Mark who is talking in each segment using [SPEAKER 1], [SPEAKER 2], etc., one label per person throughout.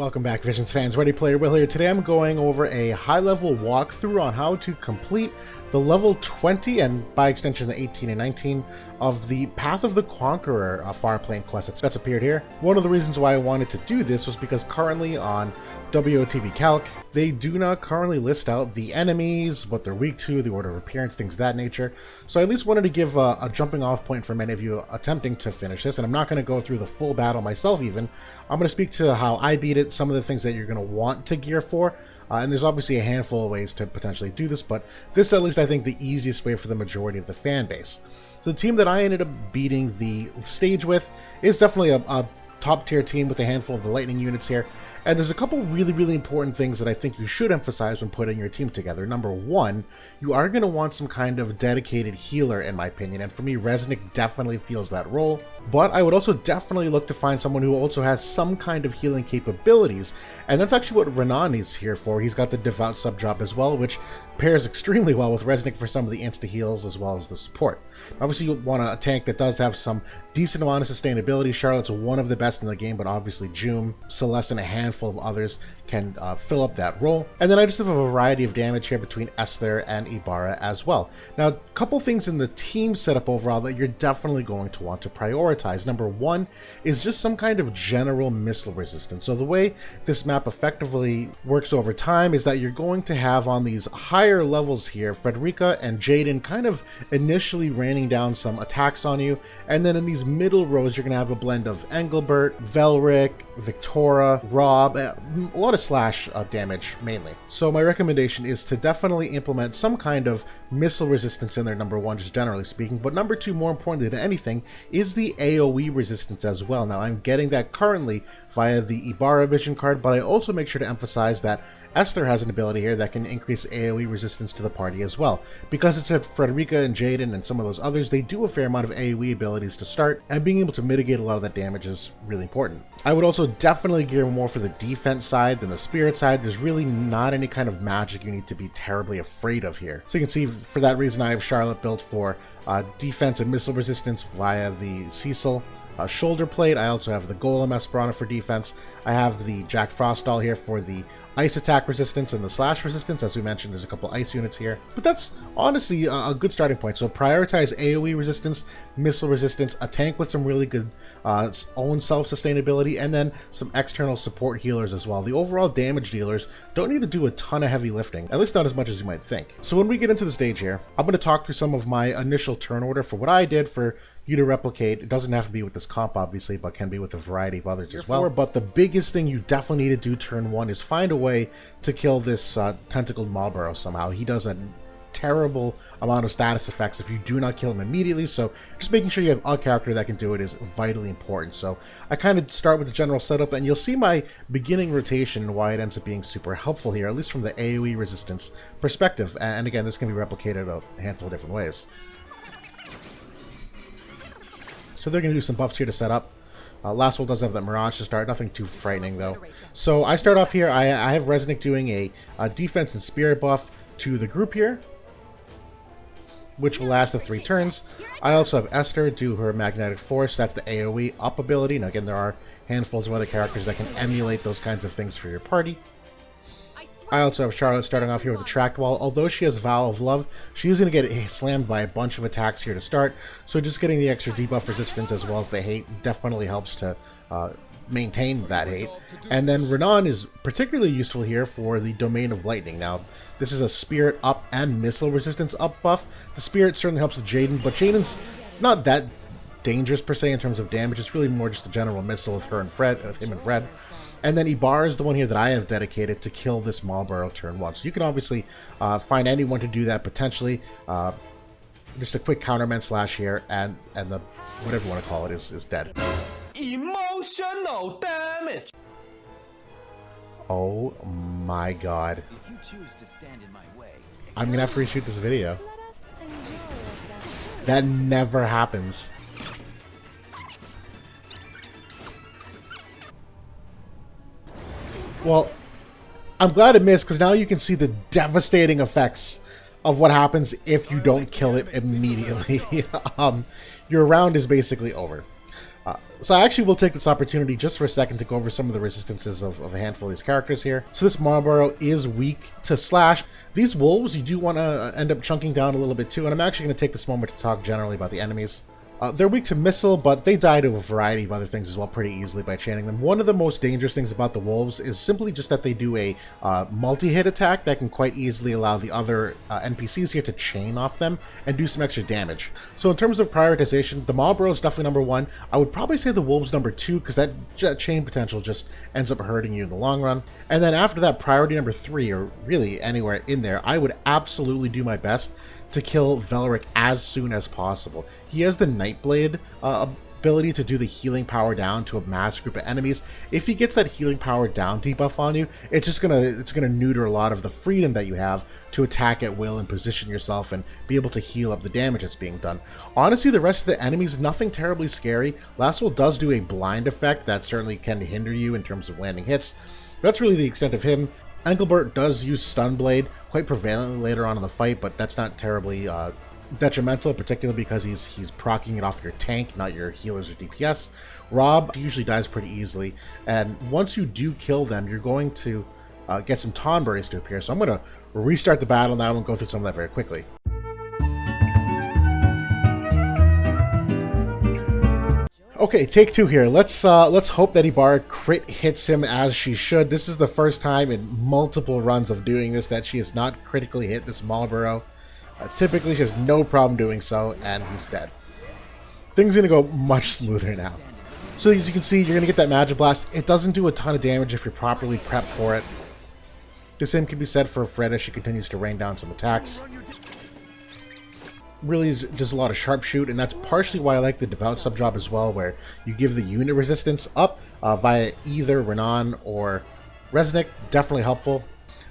[SPEAKER 1] Welcome back, Visions fans. Ready Player Will here. Today I'm going over a high-level walkthrough on how to complete the level 20, and by extension the 18 and 19, of the Path of the Conqueror Farplane quest that's appeared here. One of the reasons why I wanted to do this was because currently on WOTV Calc, they do not currently list out the enemies, what they're weak to, the order of appearance, things of that nature. So I at least wanted to give a jumping off point for many of you attempting to finish this, and I'm not going to go through the full battle myself even. I'm going to speak to how I beat it, some of the things that you're going to want to gear for, and there's obviously a handful of ways to potentially do this, but this is at least I think the easiest way for the majority of the fan base. So the team that I ended up beating the stage with is definitely a top tier team with a handful of the lightning units here. And there's a couple really important things that I think you should emphasize when putting your team together. Number one, you are going to want some kind of dedicated healer, in my opinion, and for me, Reznik definitely feels that role. But I would also definitely look to find someone who also has some kind of healing capabilities, and that's actually what Renan is here for. He's got the Devout sub-job as well, which pairs extremely well with Reznik for some of the insta-heals as well as the support. Obviously, you want a tank that does have some decent amount of sustainability. Charlotte's one of the best in the game, but obviously Joom, Celeste, and a handful of others can fill up that role. And then I just have a variety of damage here between Esther and Ibarra as well. Now, a couple things in the team setup overall that you're definitely going to want to prioritize. Number one is just some kind of general missile resistance. So the way this map effectively works over time is that you're going to have on these higher levels here, Frederica and Jaden kind of initially raining down some attacks on you, and then in these middle rows you're going to have a blend of Engelbert, Velric, Victoria, Rob, a lot of slash damage mainly. So my recommendation is to definitely implement some kind of missile resistance in there, number one, just generally speaking, but number two, more importantly than anything, is the AoE resistance as well. Now I'm getting that currently via the Ibarra vision card, but I also make sure to emphasize that Esther has an ability here that can increase AoE resistance to the party as well. Because it's a Frederica and Jaden and some of those others, they do a fair amount of AoE abilities to start, and being able to mitigate a lot of that damage is really important. I would also definitely gear more for the defense side than the spirit side. There's really not any kind of magic you need to be terribly afraid of here. So you can see for that reason I have Charlotte built for defense and missile resistance via the Cecil shoulder plate. I also have the Golem Esperanza for defense. I have the Jack Frost doll here for the ice attack resistance and the slash resistance. As we mentioned, there's a couple ice units here, but that's honestly a good starting point. So prioritize AoE resistance, missile resistance, a tank with some really good own self-sustainability, and then some external support healers as well. The overall damage dealers don't need to do a ton of heavy lifting, at least not as much as you might think. So when we get into the stage here, I'm going to talk through some of my initial turn order for what I did for you to replicate. It doesn't have to be with this comp, obviously, but can be with a variety of others as well. But the biggest thing you definitely need to do turn one is find a way to kill this tentacled Marlborough somehow. He does a terrible amount of status effects if you do not kill him immediately, so just making sure you have a character that can do it is vitally important. So I kind of start with the general setup, and you'll see my beginning rotation and why it ends up being super helpful here, at least from the AoE resistance perspective. And again, this can be replicated a handful of different ways. So they're going to do some buffs here to set up. Last one does have that Mirage to start, nothing too frightening though. So I start off here, I have Reznik doing a defense and spirit buff to the group here, which will last the 3 turns. I also have Esther do her magnetic force, that's the AoE up ability. Now again, there are handfuls of other characters that can emulate those kinds of things for your party. I also have Charlotte starting off here with the track wall. Although she has Vow of Love, she's going to get slammed by a bunch of attacks here to start, so just getting the extra debuff resistance as well as the hate definitely helps to maintain that hate. And then Renan is particularly useful here for the Domain of Lightning. Now, this is a Spirit up and Missile resistance up buff. The Spirit certainly helps with Jaden, but Jaden's not that dangerous per se in terms of damage. It's really more just the general missile with her and Fred, him and Fred. And then Ibarra is the one here that I have dedicated to kill this Marlborough turn 1. So you can obviously find anyone to do that potentially. Just a quick counterman slash here, and the whatever you want to call it is dead.
[SPEAKER 2] Emotional damage.
[SPEAKER 1] Oh my god.
[SPEAKER 2] If you choose to stand in my way,
[SPEAKER 1] I'm gonna have to reshoot this video. That never happens. Well, I'm glad it missed, because now you can see the devastating effects of what happens if you don't kill it immediately. Your round is basically over. So I actually will take this opportunity just for a second to go over some of the resistances of a handful of these characters here. So this Marlboro is weak to slash. These wolves you do want to end up chunking down a little bit too, and I'm actually going to take this moment to talk generally about the enemies. They're weak to missile, but they die to a variety of other things as well pretty easily by chaining them. One of the most dangerous things about the wolves is simply just that they do a multi-hit attack that can quite easily allow the other NPCs here to chain off them and do some extra damage. So in terms of prioritization, the Marlboro is definitely number 1. I would probably say the wolves number 2 because that chain potential just ends up hurting you in the long run. And then after that, priority number 3, or really anywhere in there, I would absolutely do my best to kill Velric as soon as possible. He has the Nightblade ability to do the healing power down to a mass group of enemies. If he gets that healing power down debuff on you, it's gonna neuter a lot of the freedom that you have to attack at will and position yourself and be able to heal up the damage that's being done. Honestly, the rest of the enemies, nothing terribly scary. Last Will does do a blind effect that certainly can hinder you in terms of landing hits. That's really the extent of him. Engelbert does use Stunblade quite prevalently later on in the fight, but that's not terribly detrimental, particularly because he's proccing it off your tank, not your healers or DPS. Rob usually dies pretty easily, and once you do kill them, you're going to get some Tonberries to appear. So I'm going to restart the battle now and go through some of that very quickly. Okay, take 2 here. Let's hope that Ibarra crit hits him as she should. This is the first time in multiple runs of doing this that she has not critically hit this Marlboro. Typically, she has no problem doing so, and he's dead. Things are going to go much smoother now. So as you can see, you're going to get that Magic Blast. It doesn't do a ton of damage if you're properly prepped for it. The same can be said for Fred as she continues to rain down some attacks. Really just a lot of sharpshoot, and that's partially why I like the Devout sub-job as well, where you give the unit resistance up via either Renan or Resnick. Definitely helpful.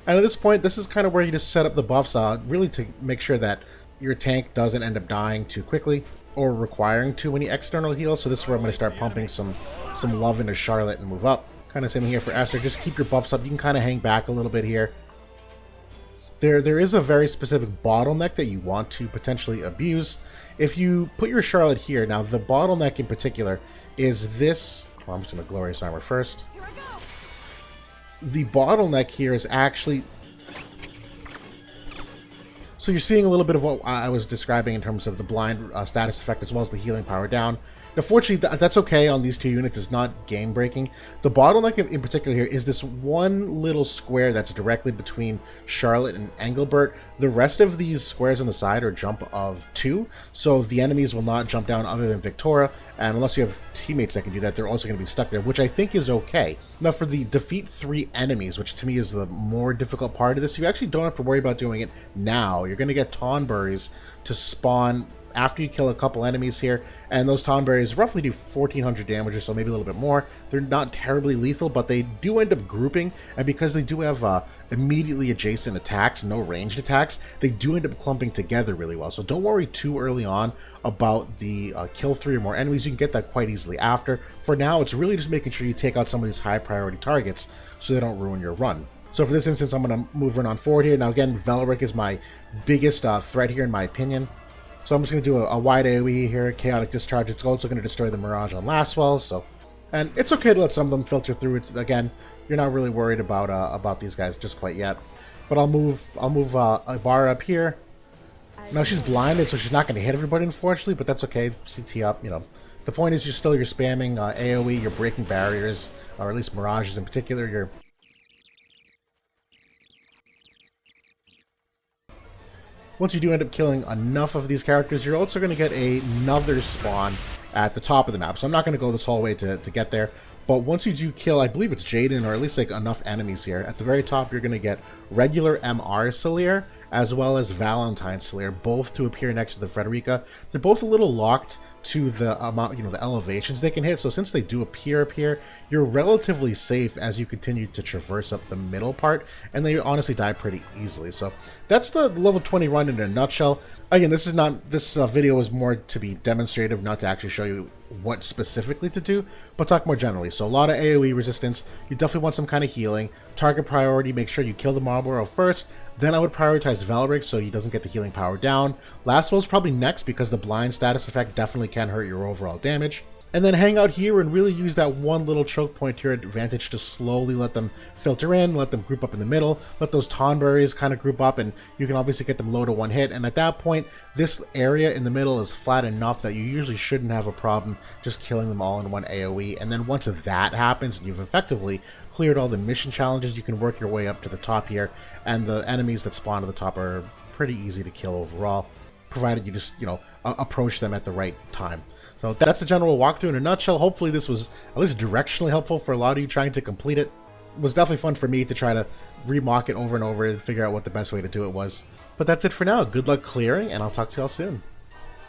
[SPEAKER 1] And at this point, this is kind of where you just set up the buffs really to make sure that your tank doesn't end up dying too quickly or requiring too many external heals. So this is where I'm going to start pumping some love into Charlotte and move up. Kind of same here for Esther. Just keep your buffs up. You can kind of hang back a little bit here. There is a very specific bottleneck that you want to potentially abuse. If you put your Charlotte here, now the bottleneck in particular is this. Oh, I'm just going to Glorious Armor first.
[SPEAKER 3] Here I go.
[SPEAKER 1] The bottleneck here is actually... So you're seeing a little bit of what I was describing in terms of the blind status effect as well as the healing power down. Unfortunately, that's okay on these 2 units. It's not game-breaking. The bottleneck in particular here is this one little square that's directly between Charlotte and Engelbert. The rest of these squares on the side are jump of 2, so the enemies will not jump down other than Victoria, and unless you have teammates that can do that, they're also going to be stuck there, which I think is okay. Now for the defeat 3 enemies, which to me is the more difficult part of this, you actually don't have to worry about doing it now. You're going to get Tonberries to spawn after you kill a couple enemies here, and those Tonberries roughly do 1400 damage or so, maybe a little bit more. They're not terribly lethal, but they do end up grouping, and because they do have immediately adjacent attacks, no ranged attacks, they do end up clumping together really well. So don't worry too early on about the kill 3 or more enemies. You can get that quite easily after. For now, it's really just making sure you take out some of these high priority targets so they don't ruin your run. So for this instance, I'm going to move Renan forward here. Now again, Velric is my biggest threat here in my opinion. So I'm just going to do a wide AoE here, Chaotic Discharge. It's also going to destroy the Mirage on Lastwell, so... And it's okay to let some of them filter through it. Again, you're not really worried about these guys just quite yet. But I'll move Ibarra up here. Now she's blinded, so she's not going to hit everybody, unfortunately, but that's okay. CT up, you know. The point is you're spamming AoE, you're breaking barriers, or at least Mirages in particular. You're... Once you do end up killing enough of these characters, you're also going to get another spawn at the top of the map. So I'm not going to go this whole way to get there. But once you do kill, I believe it's Jaden, or at least like enough enemies here, at the very top you're going to get regular MR Salier, as well as Valentine Salier, both to appear next to the Frederica. They're both a little locked to the amount, the elevations they can hit. So since they do appear up here, you're relatively safe as you continue to traverse up the middle part, and they honestly die pretty easily. So that's the level 20 run in a nutshell. Again, this video is more to be demonstrative, not to actually show you what specifically to do, but talk more generally. So a lot of AoE resistance. You definitely want some kind of healing. Target priority, make sure you kill the Marlboro first. Then I would prioritize Velric so he doesn't get the healing power down. Lastwell's probably next because the blind status effect definitely can hurt your overall damage. And then hang out here and really use that one little choke point to your advantage to slowly let them filter in, let them group up in the middle, let those Tonberries kind of group up, and you can obviously get them low to one hit. And at that point, this area in the middle is flat enough that you usually shouldn't have a problem just killing them all in one AoE. And then once that happens, and you've effectively cleared all the mission challenges, you can work your way up to the top here, and the enemies that spawn at the top are pretty easy to kill overall, provided you just, approach them at the right time. So that's the general walkthrough in a nutshell. Hopefully this was at least directionally helpful for a lot of you trying to complete it. It was definitely fun for me to try to remock it over and over and figure out what the best way to do it was. But that's it for now. Good luck clearing, and I'll talk to y'all soon.